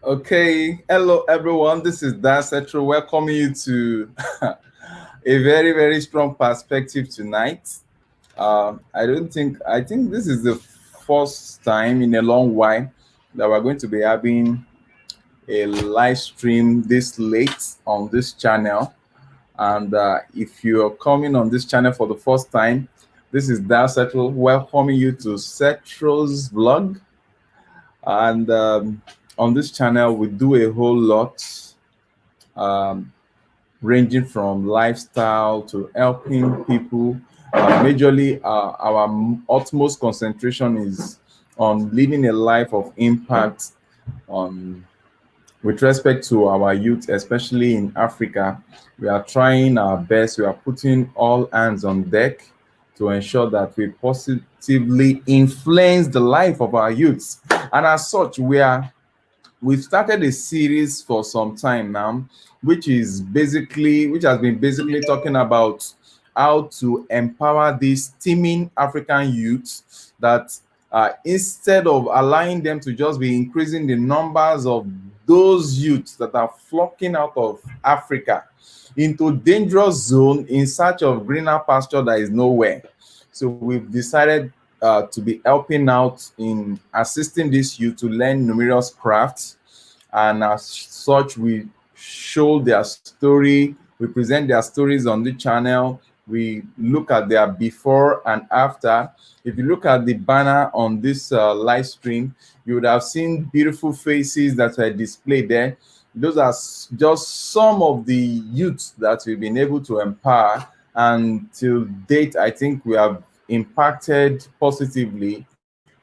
Okay, hello everyone. This is Dan Setro welcoming you to a very, very strong perspective tonight. I think this is the first time in a long while that we're going to be having a live stream this late on this channel. And if you're coming on this channel for the first time, this is Dan Setro welcoming you to Setro's vlog. And on this channel, we do a whole lot. Um, Ranging from lifestyle to helping people. Majorly, our utmost concentration is on living a life of impact on with respect to our youth, especially in Africa. We are trying our best. We are putting all hands on deck to ensure that we positively influence the life of our youths. And as such, we've started a series for some time now, which has been basically talking about how to empower these teeming African youths that instead of allowing them to just be increasing the numbers of those youths that are flocking out of Africa into dangerous zone in search of greener pasture that is nowhere. So we've decided to be helping out in assisting this youth to learn numerous crafts, and as such, we show their story. We present their stories on the channel. We look at their before and after. If you look at the banner on this live stream, you would have seen beautiful faces that were displayed there. Those are just some of the youths that we've been able to empower, and till date, I think we have impacted positively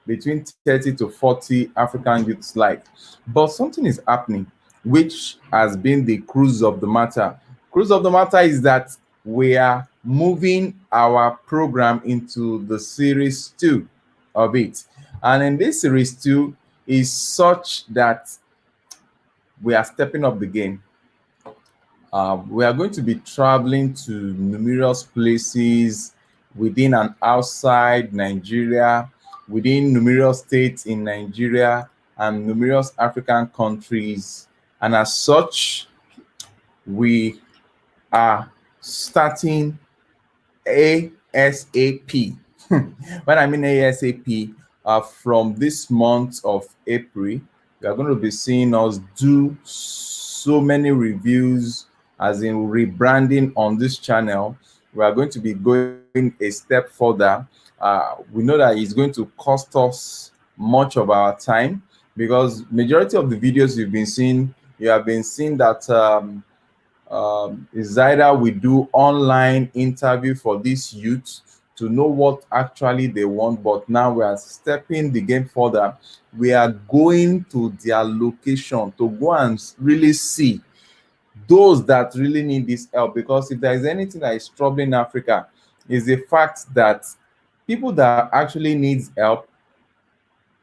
between 30 to 40 African youths' life. But something is happening, which has been the cruise of the matter. Cruise of the matter is that we are moving our program into the series two of it. And in this series two is such that we are stepping up the game. We are going to be traveling to numerous places within and outside Nigeria, within numerous states in Nigeria, and numerous African countries. And as such, we are starting ASAP. When I mean ASAP, from this month of April, you are going to be seeing us do so many reviews, as in rebranding on this channel. We are going to be going a step further. We know that it's going to cost us much of our time, because majority of the videos you've been seeing, you have been seeing that is either we do online interview for these youths to know what actually they want, but now we are stepping the game further. We are going to their location to go and really see those that really need this help, because if there is anything that is troubling Africa, is the fact that people that actually needs help,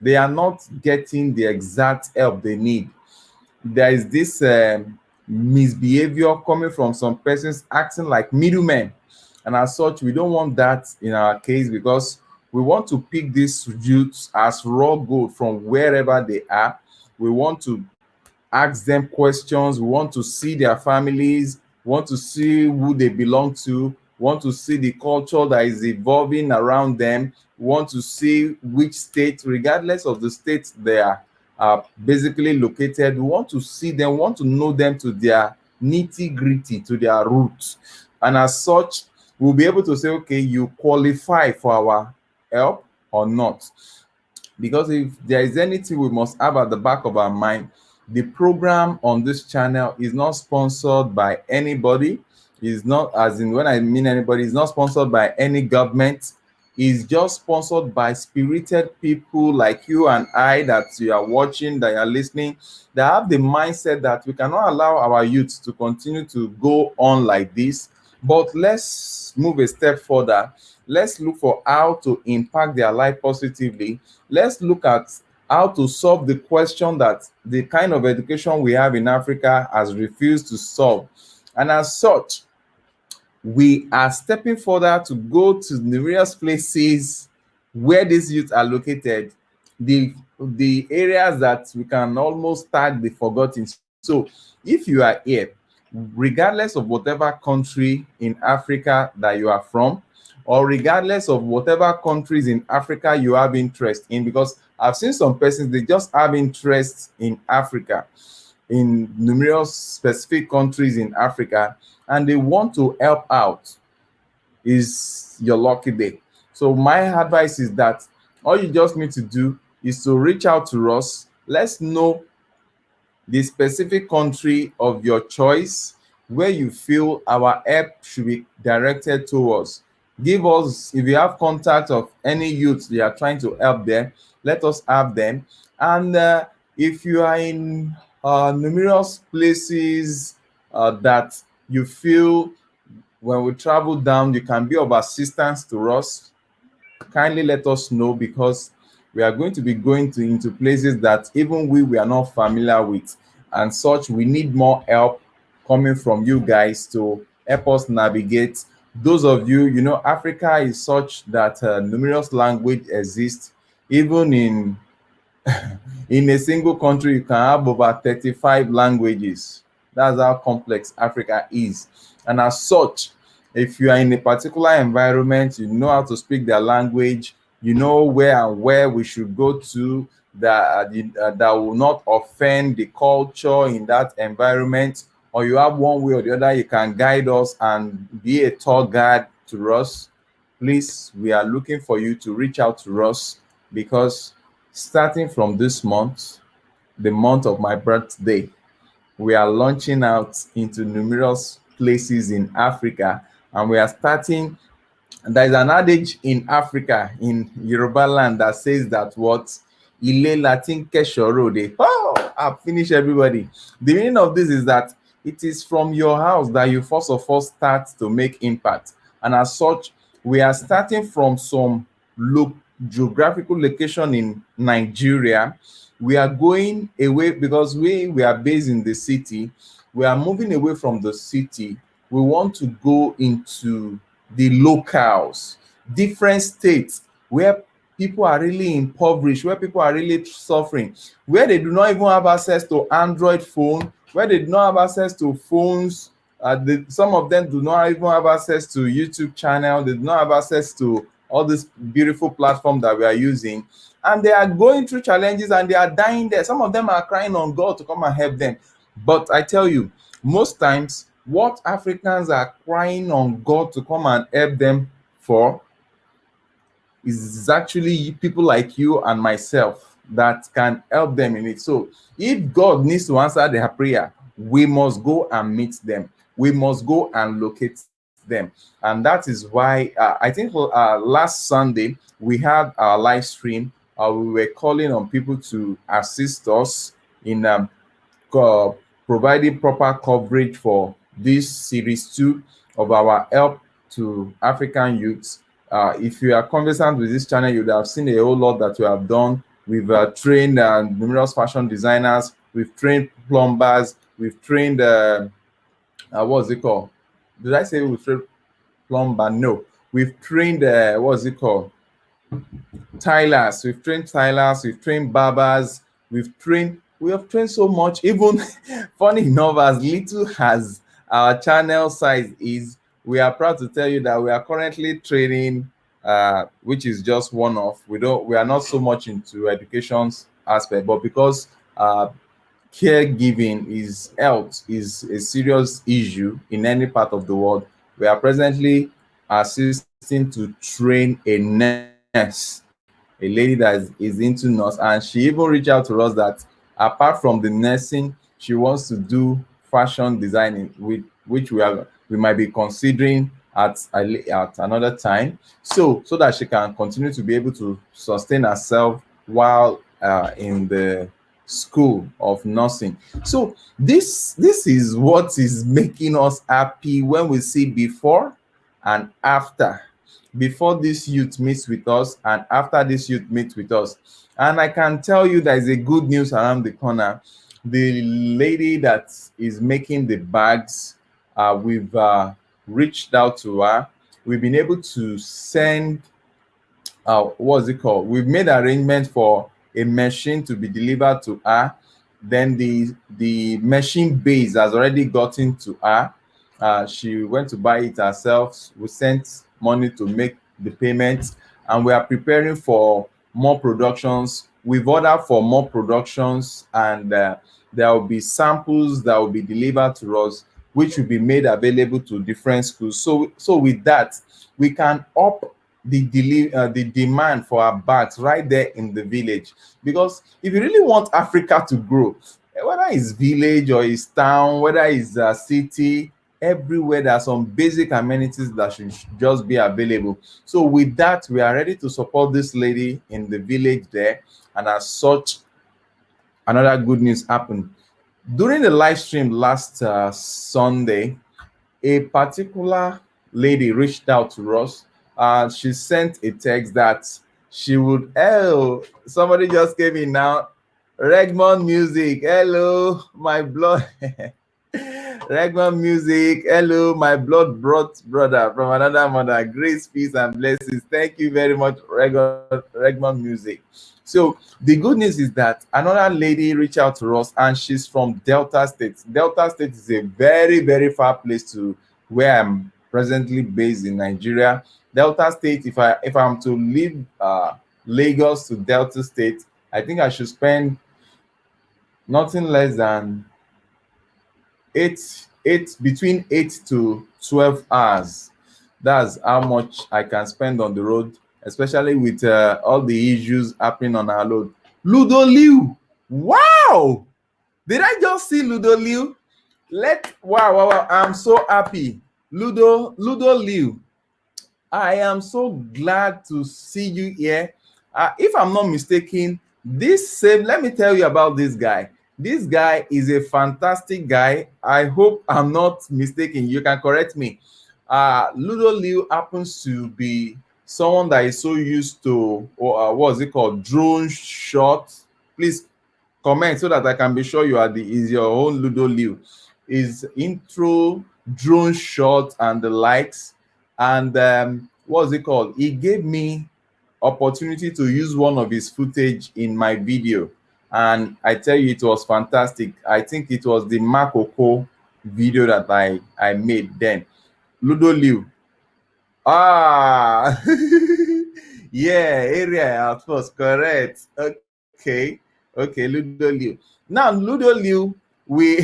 they are not getting the exact help they need. There is this misbehavior coming from some persons acting like middlemen, and as such, we don't want that in our case, because we want to pick these youths as raw gold from wherever they are. We want to ask them questions. We want to see their families. We want to see who they belong to. We want to see the culture that is evolving around them. We want to see which state, regardless of the state they are basically located. We want to see them, we want to know them to their nitty gritty, to their roots. And as such, we'll be able to say, okay, you qualify for our help or not. Because if there is anything we must have at the back of our mind, the program on this channel is not sponsored by anybody. Is not, as in when I mean anybody, is not sponsored by any government. Is just sponsored by spirited people like you and I, that you are watching, that you are listening, that have the mindset that we cannot allow our youth to continue to go on like this, but let's move a step further. Let's look for how to impact their life positively. Let's look at how to solve the question that the kind of education we have in Africa has refused to solve. And as such, we are stepping further to go to numerous places where these youths are located. The the areas that we can almost tag the forgotten. So if you are here, regardless of whatever country in Africa that you are from, or regardless of whatever countries in Africa you have interest in, because I've seen some persons, they just have interest in Africa, in numerous specific countries in Africa, and they want to help out, is your lucky day. So my advice is that all you just need to do is to reach out to us. Let's know the specific country of your choice where you feel our help should be directed towards. Give us, if you have contact of any youths you are trying to help them, let us have them. And if you are in numerous places that you feel when we travel down, you can be of assistance to us, kindly let us know, because we are going to be going into places that even we are not familiar with, and such we need more help coming from you guys to help us navigate. Those of you, you know, Africa is such that numerous language exists. Even in a single country, you can have over 35 languages. That's how complex Africa is. And as such, if you are in a particular environment, you know how to speak their language, you know where we should go to, that will not offend the culture in that environment, or you have one way or the other you can guide us and be a tour guide to us, please, we are looking for you to reach out to us, because starting from this month, the month of my birthday, we are launching out into numerous places in Africa, and we are starting. There is an adage in Africa, in Yoruba land, that says that what Ile Latin Keshorode. Oh, I've finished, everybody. The meaning of this is that it is from your house that you first of all start to make impact. And as such, we are starting from some geographical location in Nigeria. We are going away because we are based in the city. We are moving away from the city. We want to go into the locales, different states where people are really impoverished, where people are really suffering, where they do not even have access to Android phone, where they do not have access to phones. Some of them do not even have access to YouTube channel. They do not have access to all this beautiful platform that we are using. And they are going through challenges and they are dying there. Some of them are crying on God to come and help them. But I tell you, most times, what Africans are crying on God to come and help them for is actually people like you and myself that can help them in it. So if God needs to answer their prayer, we must go and meet them. We must go and locate them. And that is why I think last Sunday we had our live stream. We were calling on people to assist us in providing proper coverage for this series 2 of our help to African youths. If you are conversant with this channel, you would have seen a whole lot that we have done. We've trained numerous fashion designers, we've trained plumbers, we've trained what's it called? Did I say we've trained plumber? No, we've trained what's it called? Tilers. We've trained barbers, we have trained so much. Even funny enough, as little as our channel size is, we are proud to tell you that we are currently training, which is just one off. We are not so much into education aspect, but because caregiving is health is a serious issue in any part of the world, we are presently assisting to train a nurse, a lady that is into nurse, and she even reached out to us that apart from the nursing, she wants to do fashion designing, with which we might be considering at another time, so that she can continue to be able to sustain herself while in the school of nursing. So this is what is making us happy when we see before and after. Before this youth meets with us and after this youth meets with us. And I can tell you there is a good news around the corner. The lady that is making the bags, we've reached out to her. We've been able to send what's it called? We've made arrangements for a machine to be delivered to her. Then the machine base has already gotten to her. She went to buy it herself. We sent money to make the payment, and we are preparing for more productions. We've ordered for more productions, and there will be samples that will be delivered to us, which will be made available to different schools. So with that, we can up the demand for our bags right there in the village. Because if you really want Africa to grow, whether it's village or it's town, whether it's a city, everywhere there are some basic amenities that should just be available. So with that, we are ready to support this lady in the village there. And as such, another good news happened during the live stream last Sunday. A particular lady reached out to us. She sent a text that she would, oh, somebody just came in now. Regmond Music, hello, my blood. Regmond Music, hello, my blood brought brother from another mother. Grace, peace, and blessings. Thank you very much, Regmond Music. So the good news is that another lady reached out to us, and she's from Delta State. Delta State is a very, very far place to where I'm presently based in Nigeria. Delta State, if I'm to leave Lagos to Delta State, I think I should spend nothing less than between 8 to 12 hours. That's how much I can spend on the road, especially with all the issues happening on our road. Ludo Liu, wow! Did I just see Ludo Liu? Wow! I'm so happy. Ludo Liu, I am so glad to see you here. If I'm not mistaken, let me tell you about this guy. This guy is a fantastic guy. I hope I'm not mistaken. You can correct me. Ludo Liu happens to be someone that is so used to, what is it called? Drone shot. Please comment so that I can be sure is your own Ludo Liu. Is intro, drone shot, and the likes. And what's it called? He gave me opportunity to use one of his footage in my video, and I tell you, it was fantastic. I think it was the Makoko video that I made then. Ludo Liu. Yeah, area at first, correct. Okay, Ludo Liu. Now, Ludo Liu, we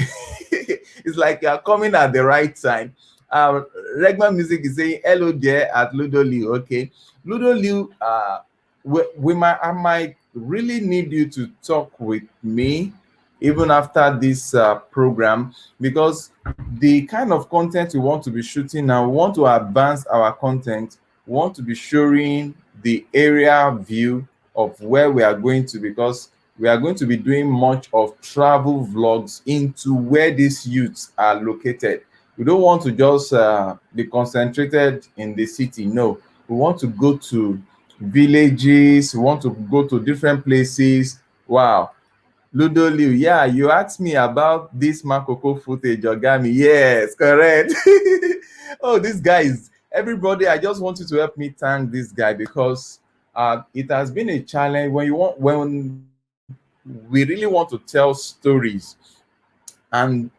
it's like you're coming at the right time. Regman Music is saying hello there at Ludo Liu. Okay, Ludo Liu, I might really need you to talk with me even after this program, because the kind of content we want to be shooting now, we want to advance our content. We want to be showing the area view of where we are going to, because we are going to be doing much of travel vlogs into where these youths are located. We don't want to just be concentrated in the city. No, we want to go to villages. We want to go to different places. Wow. Ludo Liu, yeah, you asked me about this Makoko footage, Ogami. Yes, correct. Oh, this guy is everybody. I just want you to help me thank this guy, because it has been a challenge when we really want to tell stories, and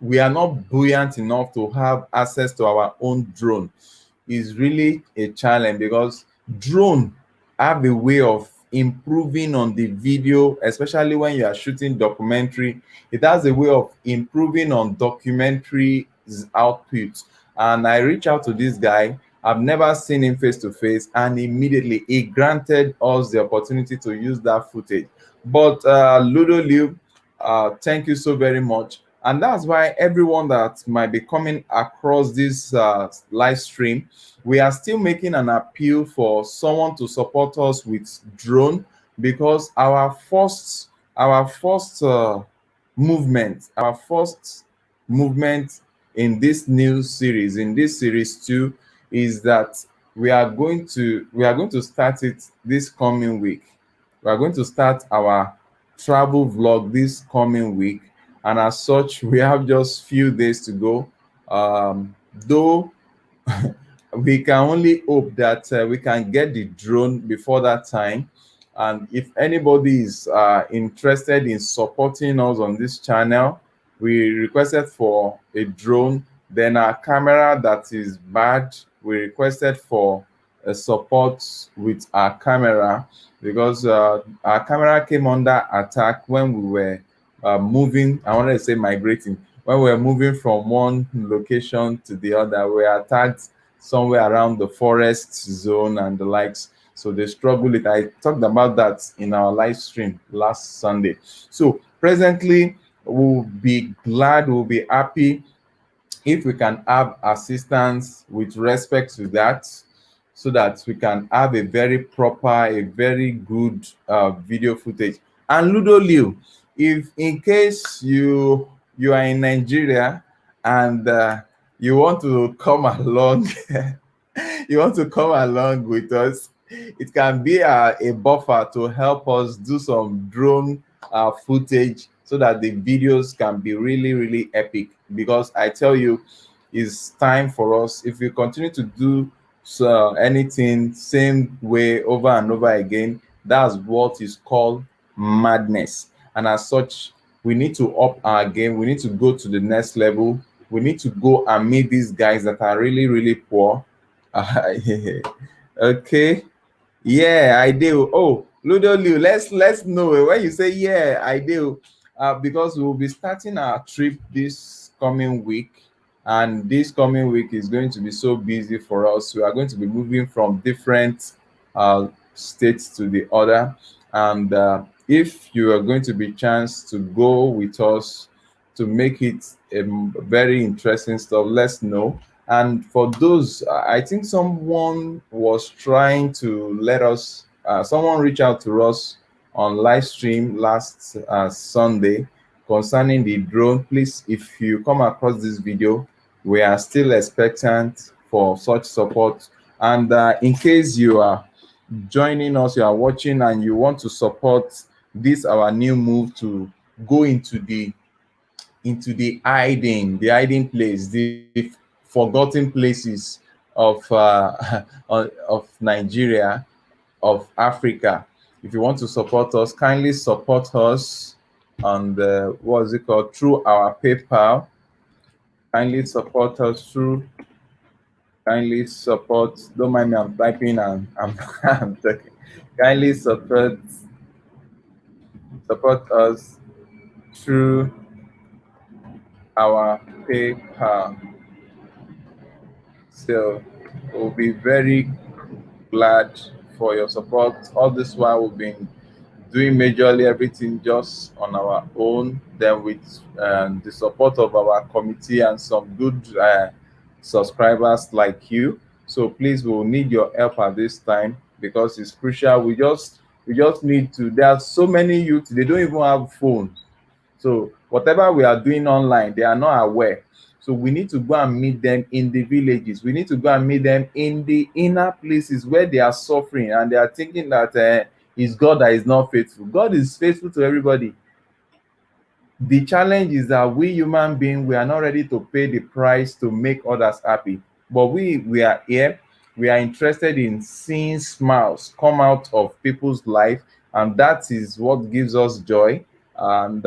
we are not buoyant enough to have access to our own drone. Is really a challenge, because drone have a way of improving on the video, especially when you are shooting documentary. It has a way of improving on documentary output. And I reached out to this guy. I've never seen him face to face, and immediately he granted us the opportunity to use that footage. But Ludo Liu, thank you so very much. And that's why everyone that might be coming across this live stream, we are still making an appeal for someone to support us with drone, because our first movement in this new series, in this series 2, is that we are going to start it this coming week. We are going to start our travel vlog this coming week, and as such, we have just few days to go. Though we can only hope that we can get the drone before that time. And if anybody is interested in supporting us on this channel, we requested for a drone. Then our camera that is bad, we requested for a support with our camera, because our camera came under attack when we were moving. I wanted to say migrating. When we were moving from one location to the other, we were attacked somewhere around the forest zone and the likes. So they struggle it. I talked about that in our live stream last Sunday. So presently, we'll be glad, we'll be happy if we can have assistance with respect to that, so that we can have a very proper, a very good video footage. And Ludo Liu, if in case you are in Nigeria and you want to come along, you want to come along with us, it can be a buffer to help us do some drone footage, so that the videos can be really, really epic. Because I tell you, it's time for us, if we continue to do anything same way over and over again, that's what is called madness. And as such, we need to up our game. We need to go to the next level. We need to go and meet these guys that are really, really poor. Okay. Yeah, I do. Oh, Ludo Liu, let's know when you say yeah, I do. Because we'll be starting our trip this coming week, and this coming week is going to be so busy for us. We are going to be moving from different states to the other, and if you are going to be chance to go with us to make it a very interesting stuff, let's know. And for those, I think someone was trying to let us, someone reached out to us on live stream last Sunday concerning the drone. Please, if you come across this video, we are still expectant for such support. And in case you are joining us, you are watching and you want to support this, our new move to go into the hiding place, the forgotten places of of Nigeria, of Africa. If you want to support us, kindly support us on the, what's it called, through our PayPal. Kindly support us through. Kindly support. Don't mind me, I'm typing and I'm talking. Kindly support us through our PayPal. So we'll be very glad for your support. All this while we've been doing majorly everything just on our own, then with the support of our committee and some good subscribers like you. So please, we'll need your help at this time, because it's crucial. We just need to. There are so many youth, they don't even have phones. So whatever we are doing online, they are not aware. So we need to go and meet them in the villages. We need to go and meet them in the inner places where they are suffering and they are thinking that it's God that is not faithful. God is faithful to everybody. The challenge is that we human beings, we are not ready to pay the price to make others happy. But we are here. We are interested in seeing smiles come out of people's life, and that is what gives us joy. And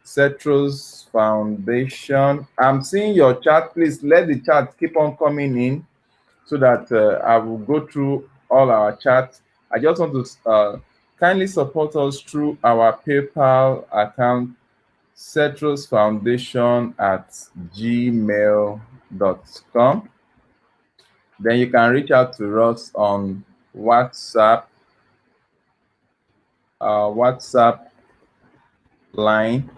Cetros Foundation, I'm seeing your chat. Please let the chat keep on coming in, so that I will go through all our chats. I just want to kindly support us through our PayPal account, Cetros Foundation at gmail.com. Then you can reach out to us on WhatsApp. WhatsApp line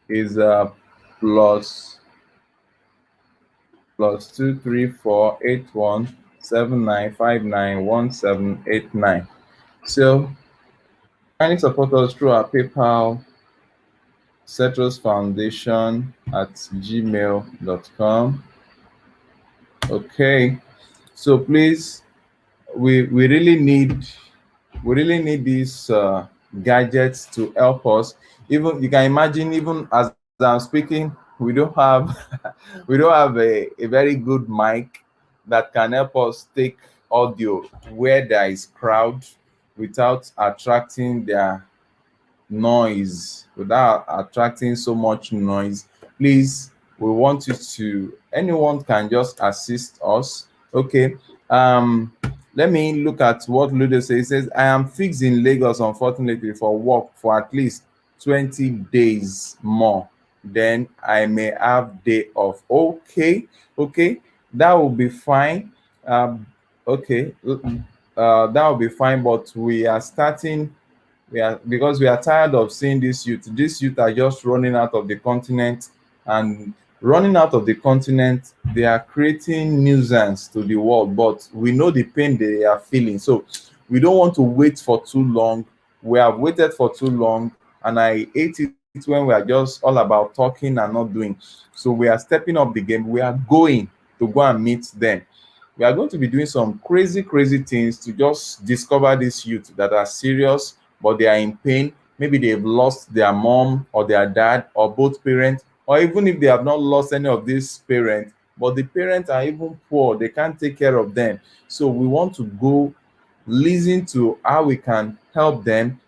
is +2348179591789. So kindly support us through our PayPal, Cetros Foundation at gmail.com. Okay, so please, we really need these gadgets to help us. Even you can imagine, even as I'm speaking, we don't have we don't have a very good mic that can help us take audio where there is crowd. without attracting their noise, without attracting so much noise. Please, we want you to, anyone can just assist us. Okay. Let me look at what Ludo says. He says, I am fixed in Lagos, unfortunately, for work for at least 20 days more. Then I may have day off. Okay, okay, that will be fine. Okay, that will be fine, but we are starting, we are, because we are tired of seeing this youth. These youth are just running out of the continent, and running out of the continent, they are creating nuisance to the world, but we know the pain they are feeling. So we don't want to wait for too long. We have waited for too long, and I hate it when we are just all about talking and not doing. So we are stepping up the game. We are going to go and meet them. We are going to be doing some crazy, crazy things to just discover these youth that are serious, but they are in pain. Maybe they've lost their mom or their dad or both parents, or even if they have not lost any of these parents, but the parents are even poor, they can't take care of them. So we want to go listen to how we can help them,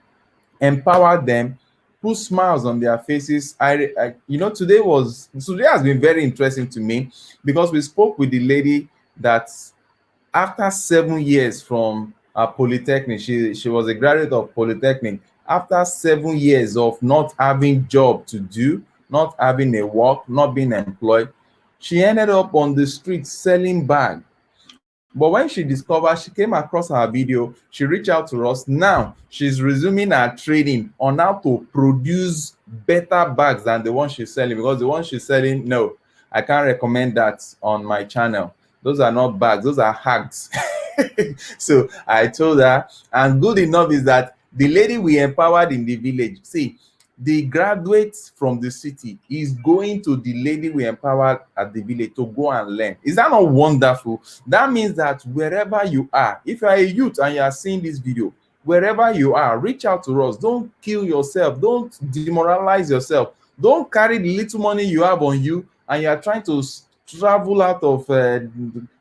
empower them, put smiles on their faces. Today has been very interesting to me, because we spoke with the lady that after 7 years from polytechnic, she was a graduate of polytechnic. After 7 years of not having job to do, not having a work, not being employed, she ended up on the street selling bag. But when she discovered, she came across our video, she reached out to us. Now she's resuming her training on how to produce better bags than the one she's selling, because the one she's selling, no, I can't recommend that on my channel. Those are not bags, those are hacks. So I told her, and good enough is that the lady we empowered in the village, see, the graduates from the city is going to the lady we empowered at the village to go and learn. Is that not wonderful? That means that wherever you are, if you are a youth and you are seeing this video, wherever you are, reach out to us. Don't kill yourself, don't demoralize yourself, don't carry the little money you have on you and you are trying to travel out of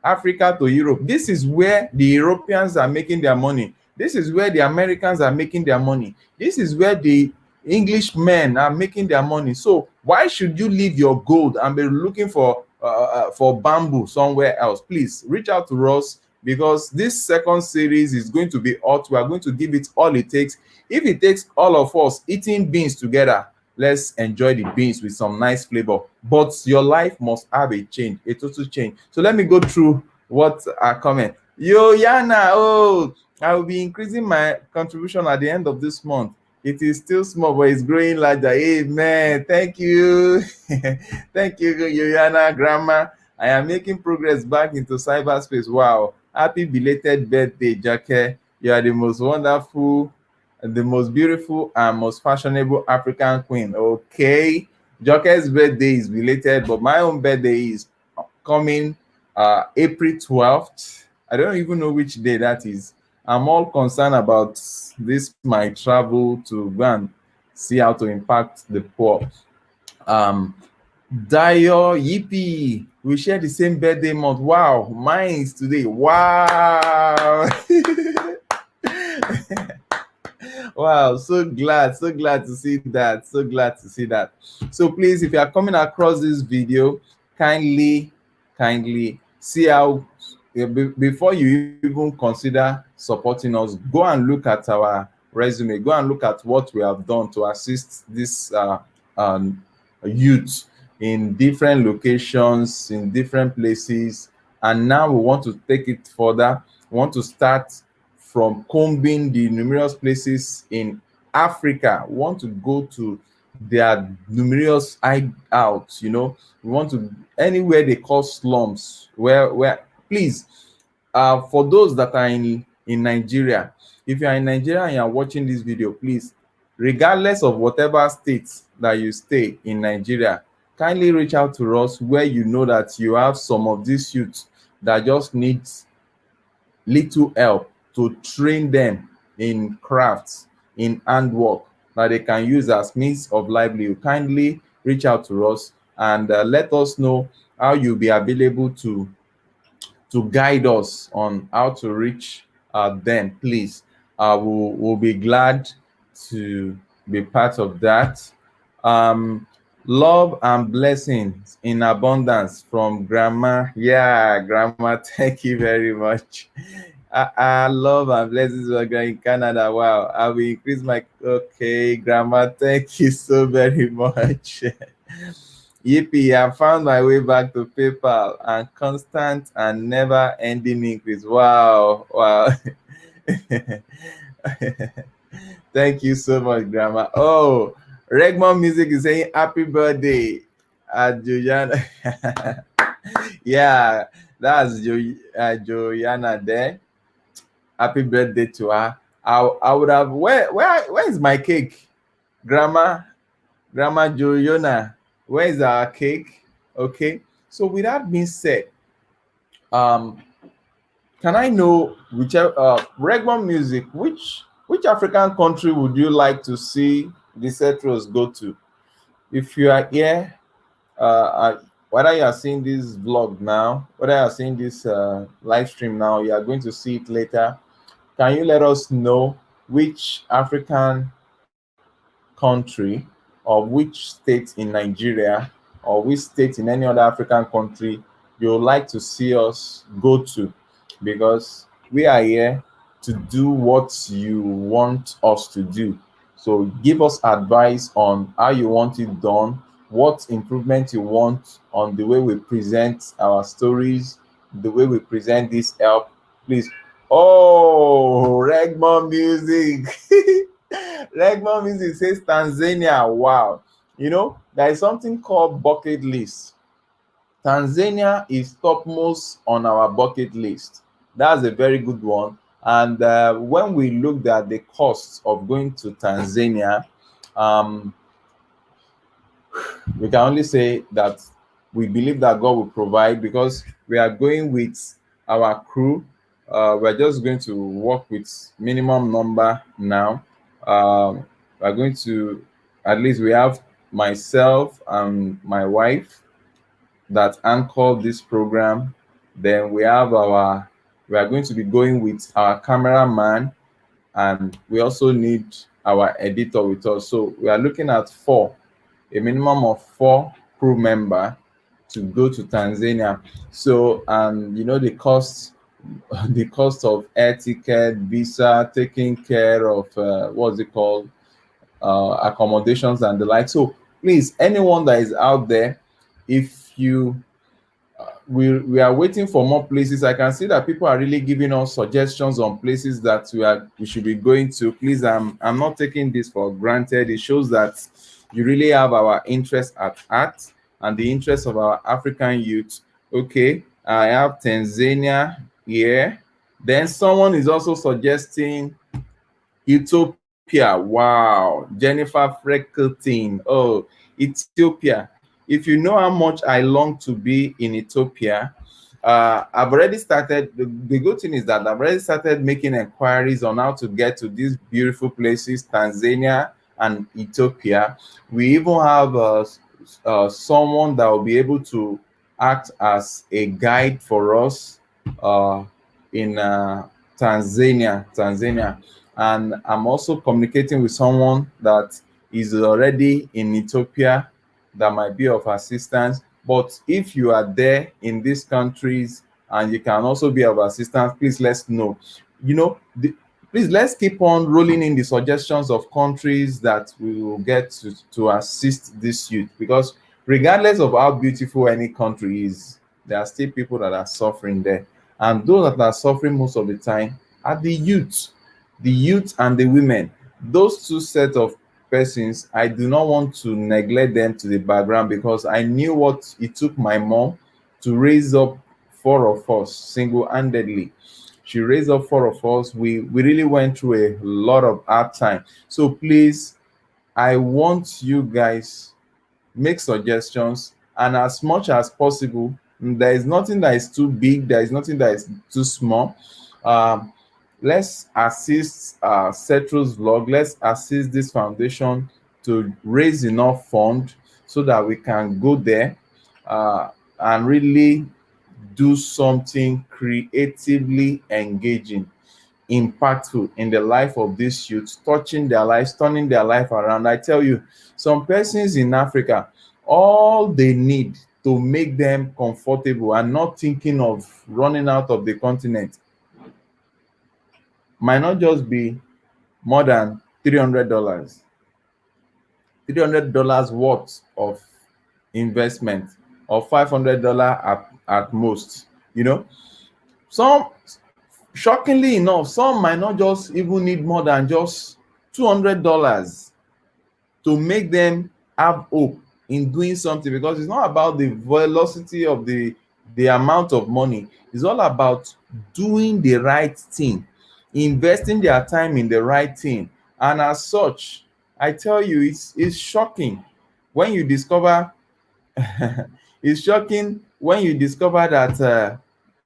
Africa to Europe. This is where the Europeans are making their money. This is where the Americans are making their money. This is where the English men are making their money. So why should you leave your gold and be looking for bamboo somewhere else? Please reach out to us, because this second series is going to be hot. We are going to give it all it takes. If it takes all of us eating beans together, let's enjoy the beans with some nice flavor. But your life must have a change, a total change. So let me go through what are coming. Yo, Yana, oh, I will be increasing my contribution at the end of this month. It is still small, but it's growing larger. Amen. Thank you. Thank you, Yoyana, Grandma. I am making progress back into cyberspace. Wow. Happy belated birthday, Jackie. You are the most wonderful, the most beautiful, and most fashionable African queen. Okay. Jackie's birthday is belated, but my own birthday is coming April 12th. I don't even know which day that is. I'm all concerned about this, my travel to go and see how to impact the poor. Dio Yippee, we share the same birthday month. Wow, mine is today. Wow. Wow, so glad to see that. So glad to see that. So please, if you are coming across this video, kindly see how before you even consider supporting us, go and look at our resume, go and look at what we have done to assist this youth in different locations, in different places. And now we want to take it further. We want to start from combing the numerous places in Africa. We want to go to their numerous hideouts. We want to anywhere they call slums, where please, for those that are in Nigeria, if you are in Nigeria and you are watching this video, please, regardless of whatever state that you stay in Nigeria, kindly reach out to us where you know that you have some of these youths that just needs little help to train them in crafts, in handwork that they can use as means of livelihood. Kindly reach out to us and let us know how you'll be available to guide us on how to reach them, please. I will be glad to be part of that. Um, Love and blessings in abundance from Grandma. Yeah, Grandma, thank you very much. I love and blessings for Grandma in Canada. Wow, I will increase my. Okay, Grandma, thank you so very much. Yippee, I found my way back to PayPal and constant and never ending increase. Wow, wow. Thank you so much, Grandma. Oh, Regmon Music is saying happy birthday Juliana. Yeah, that's Juliana there. Happy birthday to her. I would have where is my cake? Grandma Juliana, where is our cake? Okay. So with that being said, um can I know whichever Reggae music, which African country would you like to see the Cetros go to? If you are here, whether you are seeing this vlog now, whether you are seeing this live stream now, you are going to see it later. Can you let us know which African country or which state in Nigeria or which state in any other African country you would like to see us go to? Because we are here to do what you want us to do. So give us advice on how you want it done, what improvement you want on the way we present our stories, the way we present this help. Please. Oh, Reggae music. Reggae music says Tanzania. Wow. You know, there is something called bucket list. Tanzania is topmost on our bucket list. That's a very good one. And when we looked at the cost of going to Tanzania, um, we can only say that we believe that God will provide because we are going with our crew. We're just going to work with minimum number now. We're going to, at least we have myself and my wife that anchor this program. Then we are going to be going with our cameraman, and we also need our editor with us. So we are looking at a minimum of four crew member to go to Tanzania. So, and you know, the cost, the cost of air ticket, visa, taking care of what's it called, accommodations and the like. So, please, anyone that is out there, if you we are waiting for more places. I can see that people are really giving us suggestions on places that we should be going to. Please, I'm not taking this for granted. It shows that you really have our interest at heart and the interest of our African youth. Okay, I have Tanzania here. Then someone is also suggesting Ethiopia. Wow. Jennifer Freckleton. Oh, Ethiopia. If you know how much I long to be in Ethiopia, I've already started. The good thing is that I've already started making inquiries on how to get to these beautiful places, Tanzania and Ethiopia. We even have someone that will be able to act as a guide for us uh, in Tanzania. And I'm also communicating with someone that is already in Ethiopia that might be of assistance. But if you are there in these countries and you can also be of assistance, please let's know. You know, please let's keep on rolling in the suggestions of countries that we will get to assist this youth, because regardless of how beautiful any country is, there are still people that are suffering there. And those that are suffering most of the time are the youth and the women. Those two set of persons, I do not want to neglect them to the background, because I knew what it took my mom to raise up four of us single-handedly. She raised up four of us. We really went through a lot of hard time. So please, I want you guys make suggestions, and as much as possible, there is nothing that is too big, there is nothing that is too small. um, let's assist Cetro's vlog, let's assist this foundation to raise enough fund so that we can go there and really do something creatively engaging. impactful in the life of these youths, touching their lives, turning their life around. I tell you, some persons in Africa, all they need to make them comfortable and not thinking of running out of the continent might not just be more than $300, $300 worth of investment, or $500 at most. You know, some, shockingly enough, some might not just even need more than just $200 to make them have hope in doing something, because it's not about the velocity of the amount of money. It's all about doing the right thing, investing their time in the right thing. And as such, I tell you, it's shocking when you discover it's shocking when you discover that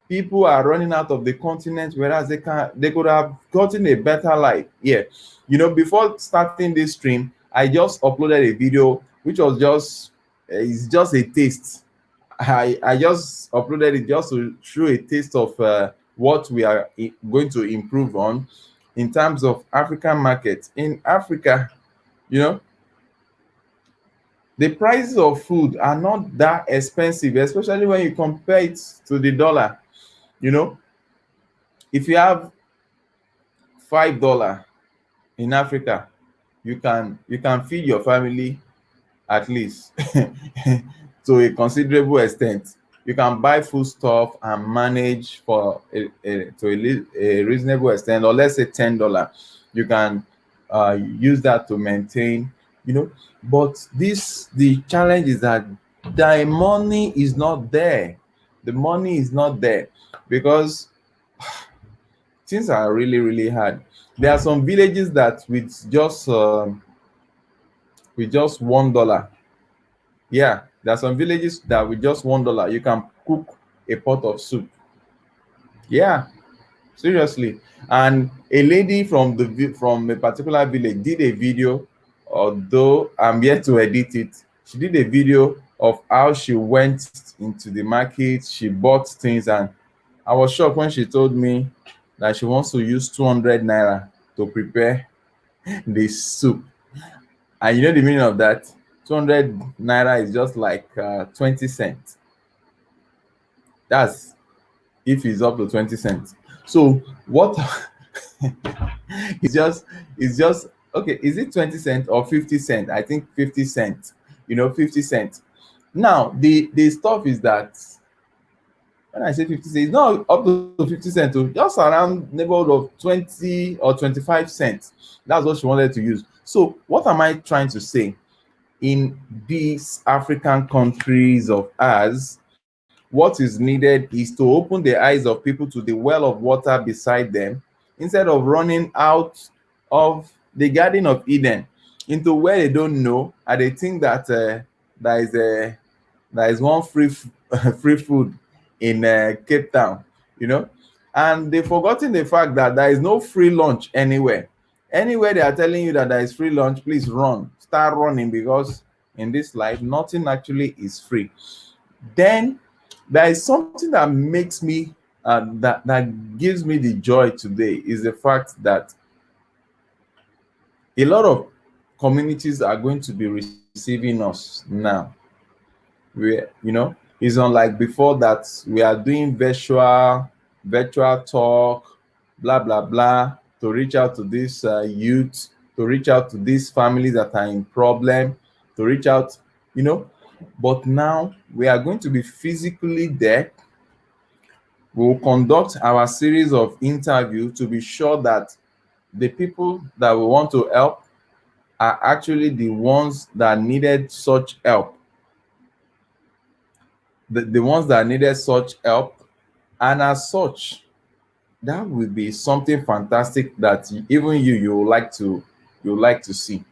people are running out of the continent, whereas they could have gotten a better life. Yeah, before starting this stream, I just uploaded a video which was just it's just a taste. I just uploaded it just to show a taste of what we are going to improve on in terms of African markets. In Africa, you know, the prices of food are not that expensive, especially when you compare it to the dollar. You know, if you have $5 in Africa, you can feed your family at least to a considerable extent. You can buy food stuff and manage for a reasonable extent, or let's say $10. You can use that to maintain, but the challenge is that the money is not there. The money is not there because things are really, really hard. There are some villages that with just $1. Yeah, there are some villages that with just $1 you can cook a pot of soup. Yeah, seriously. And a lady from a particular village did a video, although I'm yet to edit it. She did a video of how she went into the market, she bought things, and I was shocked when she told me that she wants to use 200 naira to prepare the soup. And you know the meaning of that? 200 naira is just like 20 cents. That's if it's up to 20 cents. So what it's just okay, is it 20 cents or 50 cents? I think 50 cents. 50 cents. Now the stuff is that when I say 50 cents, it's not up to 50 cents, just around neighborhood of 20 or 25 cents. That's what she wanted to use. So what am I trying to say? In these African countries of ours, what is needed is to open the eyes of people to the well of water beside them, instead of running out of the Garden of Eden into where they don't know, and they think that there is one free food in Cape Town, and they've forgotten the fact that there is no free lunch anywhere. Anywhere they are telling you that there is free lunch, please run, start running, because in this life, nothing actually is free. Then there is something that makes me that gives me the joy today, is the fact that a lot of communities are going to be receiving us now. It's unlike before that we are doing virtual talk, blah blah blah, to reach out to these youth, to reach out to these families that are in problem, to reach out, but now we are going to be physically there. We will conduct our series of interview to be sure that the people that we want to help are actually the ones that needed such help. The ones that needed such help. And as such, that will be something fantastic that even you would like to see.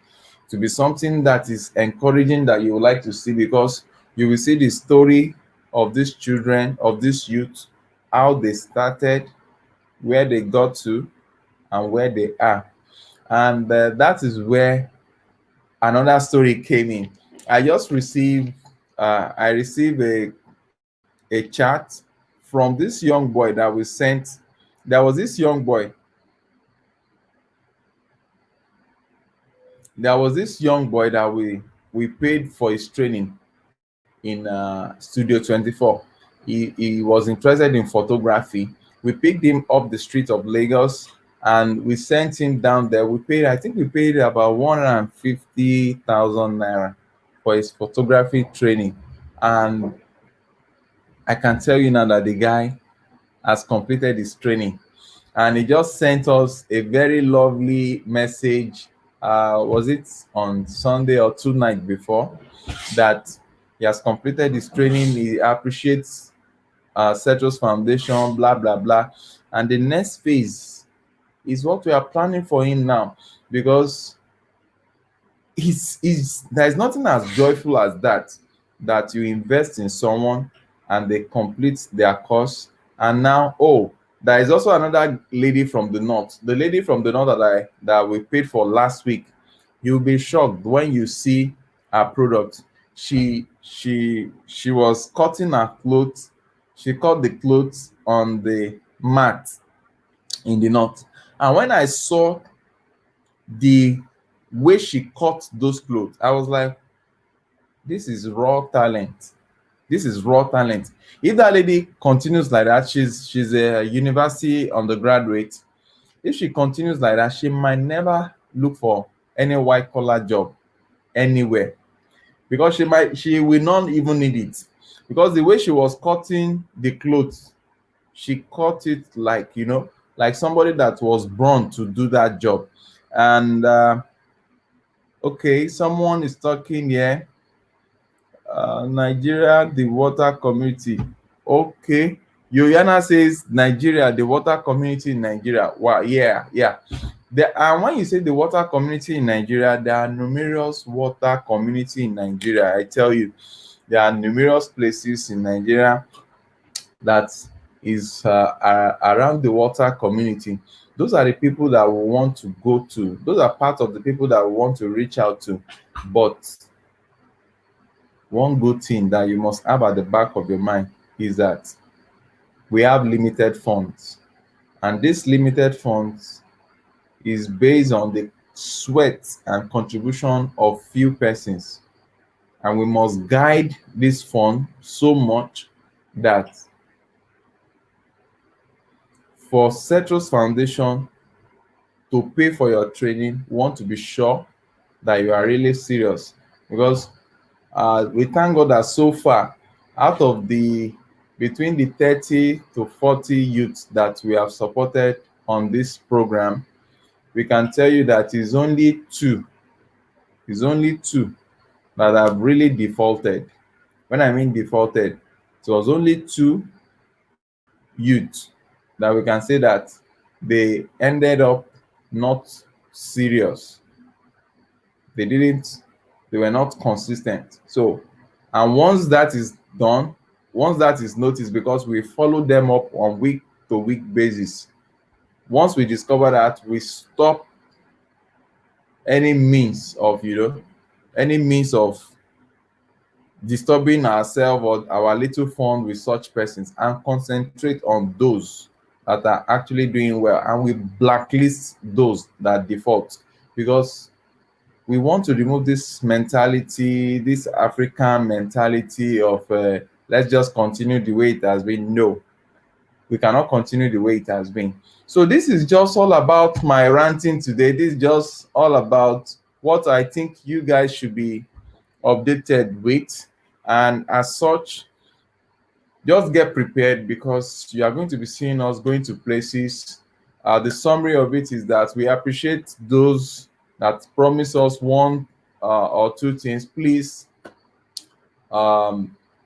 To be something that is encouraging, that you would like to see, because you will see the story of these children, of this youth, how they started, where they got to, and where they are. And that is where another story came in. I received a chat from this young boy that we sent. There was this young boy there was this young boy that we paid for his training in Studio 24. He was interested in photography. We picked him up the street of Lagos and we sent him down there. We paid, I think we paid about 150,000 naira for his photography training. And I can tell you now that the guy has completed his training, and he just sent us a very lovely message. Was it on Sunday or two nights before, that he has completed his training? He appreciates Cetrus Foundation, blah blah blah. And the next phase is what we are planning for him now, because there's nothing as joyful as that you invest in someone and they complete their course. And now, oh, there is also another lady from the north, the lady from the north that we paid for last week. You'll be shocked when you see her product. She was cutting her clothes. She cut the clothes on the mat in the north, and when I saw the way she cut those clothes, I was like, this is raw talent. This is raw talent. If that lady continues like that, she's a university undergraduate. If she continues like that, she might never look for any white collar job anywhere, because she will not even need it, because the way she was cutting the clothes, she cut it like, like somebody that was born to do that job. And okay, someone is talking here. Nigeria, the water community. Okay. Yoyana says Nigeria, the water community in Nigeria. Wow, yeah, yeah. And when you say the water community in Nigeria, there are numerous water community in Nigeria. I tell you, there are numerous places in Nigeria that is around the water community. Those are the people that we want to go to. Those are part of the people that we want to reach out to. But one good thing that you must have at the back of your mind is that we have limited funds, and this limited funds is based on the sweat and contribution of few persons, and we must guide this fund so much that for Cetrus Foundation to pay for your training, we want to be sure that you are really serious. Because we thank God that so far, out of the between the 30 to 40 youths that we have supported on this program, we can tell you that it's only two that have really defaulted. When I mean defaulted, it was only two youths that we can say that they ended up not serious. They were not consistent. So, and once that is done, once that is noticed, because we follow them up on week to week basis, once we discover that, we stop any means of any means of disturbing ourselves or our little fund with such persons, and concentrate on those that are actually doing well, and we blacklist those that default. Because we want to remove this mentality, this African mentality of let's just continue the way it has been. No, we cannot continue the way it has been. So this is just all about my ranting today. This is just all about what I think you guys should be updated with. And as such, just get prepared, because you are going to be seeing us going to places. The summary of it is that we appreciate those that promise us one or two things. Please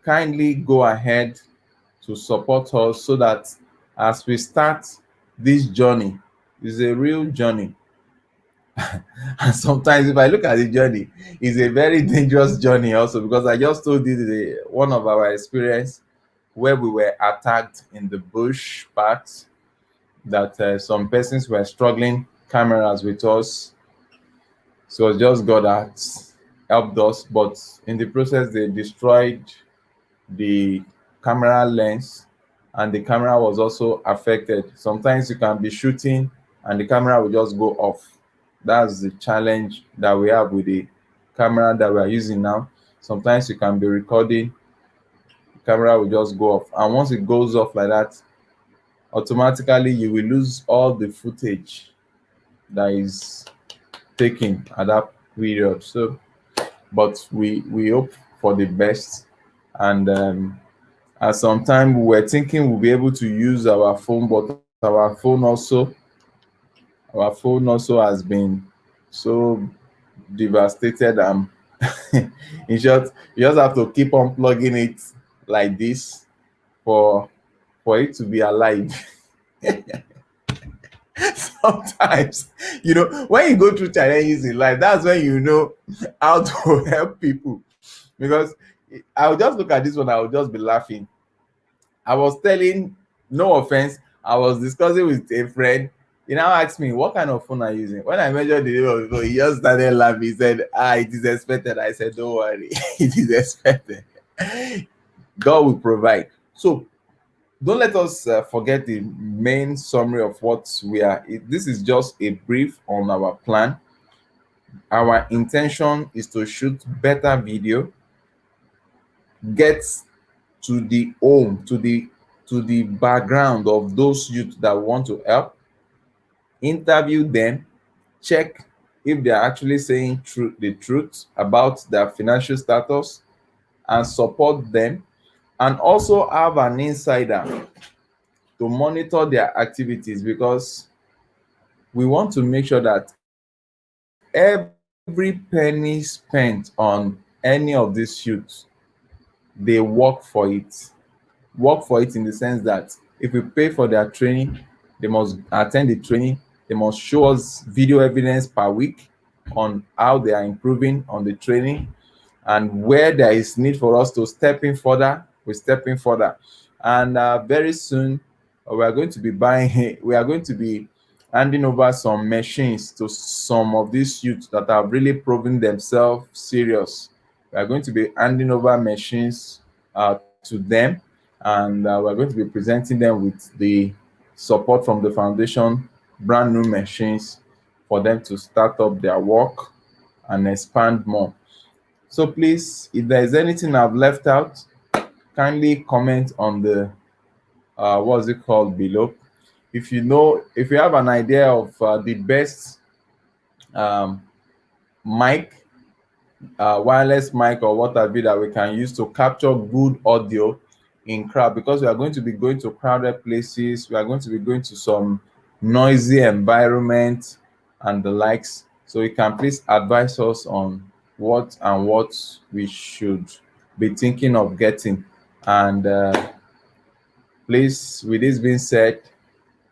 kindly go ahead to support us, so that as we start this journey, it's a real journey. And sometimes if I look at the journey, it's a very dangerous journey also, because I just told you one of our experience where we were attacked in the bush part, that some persons were struggling cameras with us. So it's just God that helped us, but in the process they destroyed the camera lens, and the camera was also affected. Sometimes you can be shooting and the camera will just go off. That's the challenge that we have with the camera that we are using now. Sometimes you can be recording, the camera will just go off, and once it goes off like that, automatically you will lose all the footage that is taken at that period. So, but we hope for the best, and at some time we were thinking we'll be able to use our phone, but our phone also has been so devastated, and in short, you just have to keep on plugging it like this for it to be alive. Sometimes, when you go through challenges in life, that's when you know how to help people. Because I'll just look at this one, I'll just be laughing. I was telling, no offense, I was discussing with a friend. He now asked me, what kind of phone are you using? When I measured the name of the phone, he just started laughing. He said, it is expected. I said, don't worry, it is expected. God will provide. So don't let us forget the main summary of what we are. This is just a brief on our plan. Our intention is to shoot better video, get to the home, to the background of those youth that want to help, interview them, check if they are actually saying the truth about their financial status, and support them, and also have an insider to monitor their activities, because we want to make sure that every penny spent on any of these youths, they work for it in the sense that if we pay for their training, they must attend the training, they must show us video evidence per week on how they are improving on the training, and where there is need for us to step in further, we step in further. And very soon, we are going to be we are going to be handing over some machines to some of these youths that have really proven themselves serious. We are going to be handing over machines to them, and we're going to be presenting them with the support from the foundation, brand new machines for them to start up their work and expand more. So please, if there is anything I've left out, kindly comment on the what's it called below. If you have an idea of the best um, mic, wireless mic or what have you that we can use to capture good audio in crowd, because we are going to be going to crowded places, we are going to be going to some noisy environment and the likes. So you can please advise us on what we should be thinking of getting. And please, with this being said,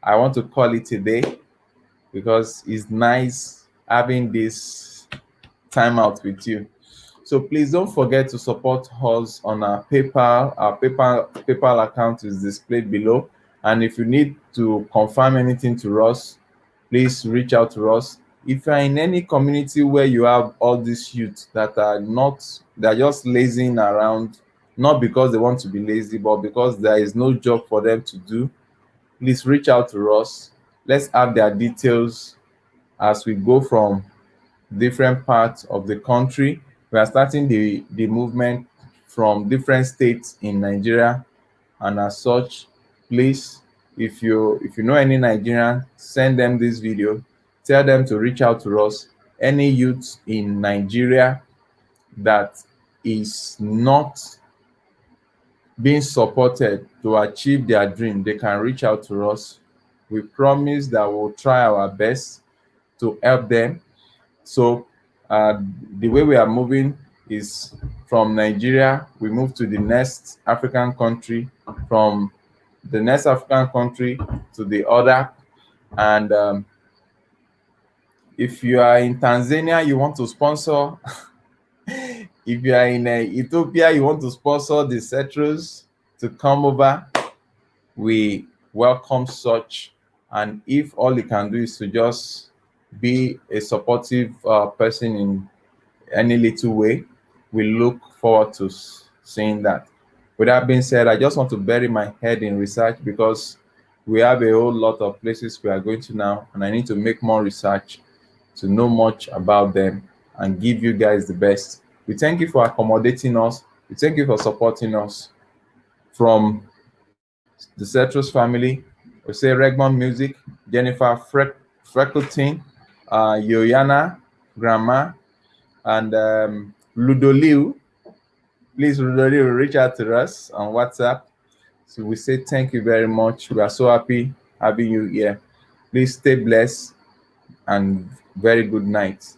I want to call it a day, because it's nice having this time out with you. So please don't forget to support us on our PayPal. Our PayPal account is displayed below. And if you need to confirm anything to us, please reach out to us. If you're in any community where you have all these youth that are not, they're just lazing around, not because they want to be lazy, but because there is no job for them to do, please reach out to us. Let's have their details as we go from different parts of the country. We are starting the movement from different states in Nigeria, and as such, please, if you know any Nigerian, send them this video, tell them to reach out to us. Any youth in Nigeria that is not being supported to achieve their dream, they can reach out to us. We promise that we'll try our best to help them. So the way we are moving is from Nigeria, we move to the next African country, from the next African country to the other. And if you are in Tanzania, you want to sponsor, if you are in Ethiopia, you want to sponsor the settlers to come over, we welcome such. And if all you can do is to just be a supportive person in any little way, we look forward to seeing that. With that being said, I just want to bury my head in research, because we have a whole lot of places we are going to now, and I need to make more research to know much about them and give you guys the best. We thank you for accommodating us. We thank you for supporting us. From the Cetrus family, we say Regmon Music, Jennifer Freckleton, Yoyana, Grandma, and Ludoliu. Please, Ludoliu, reach out to us on WhatsApp. So we say thank you very much. We are so happy having you here. Please stay blessed and very good night.